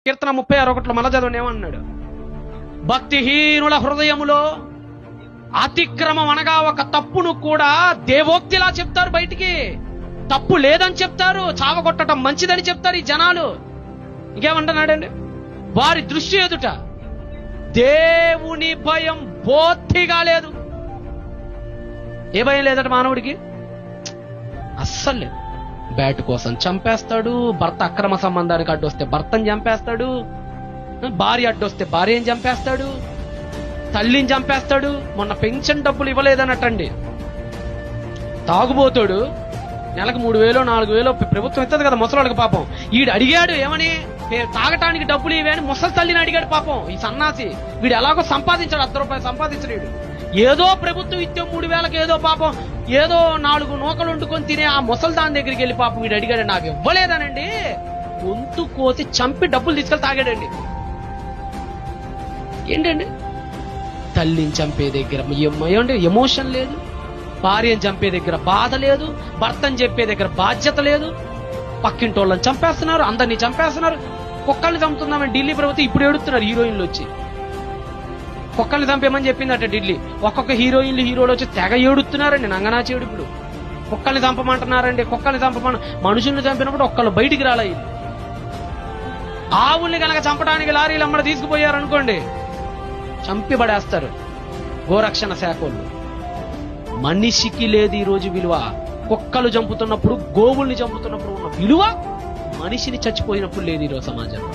కీర్తన 36:1 మళ్ళా చదవండి, ఏమన్నాడు? భక్తిహీనుల హృదయములో అతిక్రమం అనగా ఒక తప్పును కూడా దేవోక్తిలా చెప్తారు. బయటికి తప్పు లేదని చెప్తారు, చావగొట్టడం మంచిదని చెప్తారు ఈ జనాలు. ఇంకేమంటున్నాడండి? వారి దృష్టి ఎదుట దేవుని భయం బోత్తిగా లేదు. ఏ భయం లేదట మానవుడికి? అస్సలు లేదు. బ్యాట్ కోసం చంపేస్తాడు, భర్త అక్రమ సంబంధానికి అడ్డొస్తే భర్తని చంపేస్తాడు, భార్య అడ్డొస్తే భార్యని చంపేస్తాడు, తల్లిని చంపేస్తాడు. మొన్న పెన్షన్ డబ్బులు ఇవ్వలేదన్నట్టండి, తాగుబోతాడు. నెలకు 3,000 4,000 ప్రభుత్వం ఇస్తుంది కదా ముసలాళ్ళకి. పాపం వీడు అడిగాడు, ఏమని? తాగటానికి డబ్బులు ఇవేని ముసలి తల్లిని అడిగాడు. పాపం ఈ సన్నాసి వీడు ఎలాగో సంపాదించాడు, ₹10 సంపాదించలేడు. ఏదో ప్రభుత్వం ఇచ్చే 3,000కి ఏదో పాపం ఏదో 4 నూకలు వండుకొని తినే ఆ ముసలి దాని దగ్గరికి వెళ్ళి పాపం వీడు అడిగాడు, నాకు ఇవ్వలేదనండి. గొంతు కోసి చంపి డబ్బులు తీసుకెళ్ళి తాగాడండి. ఏంటండి? తల్లిని చంపే దగ్గర ఏమంటే ఎమోషన్ లేదు, భార్యను చంపే దగ్గర బాధ లేదు, భర్తని చెప్పే దగ్గర బాధ్యత లేదు. పక్కింటోళ్ళని చంపేస్తున్నారు, అందరినీ చంపేస్తున్నారు. కుక్కల్ని చంపుతున్నామని ఢిల్లీ ప్రభుత్వం ఇప్పుడు ఏడుతున్నారు. హీరోయిన్లు వచ్చి కుక్కల్ని చంపేమని చెప్పిందట ఢిల్లీ. ఒక్కొక్క హీరోలు వచ్చి తెగ ఏడుతున్నారండి. నంగనాచి ఏడుపుడు. కుక్కల్ని చంపమంటున్నారండి, కుక్కల్ని మనుషుల్ని చంపినప్పుడు ఒక్కళ్ళు బయటికి రాలేదు. ఆవుల్ని కనుక చంపడానికి లారీలు అమ్మడ తీసుకుపోయారనుకోండి, చంపి పడేస్తారు గోరక్షణ శాఖ వాళ్ళు. మనిషికి లేదు ఈరోజు విలువ. కుక్కలు చంపుతున్నప్పుడు, గోవుల్ని చంపుతున్నప్పుడు ఉన్న విలువ మనిషిని చచ్చిపోయినప్పుడు లేదు ఈరోజు సమాజంలో.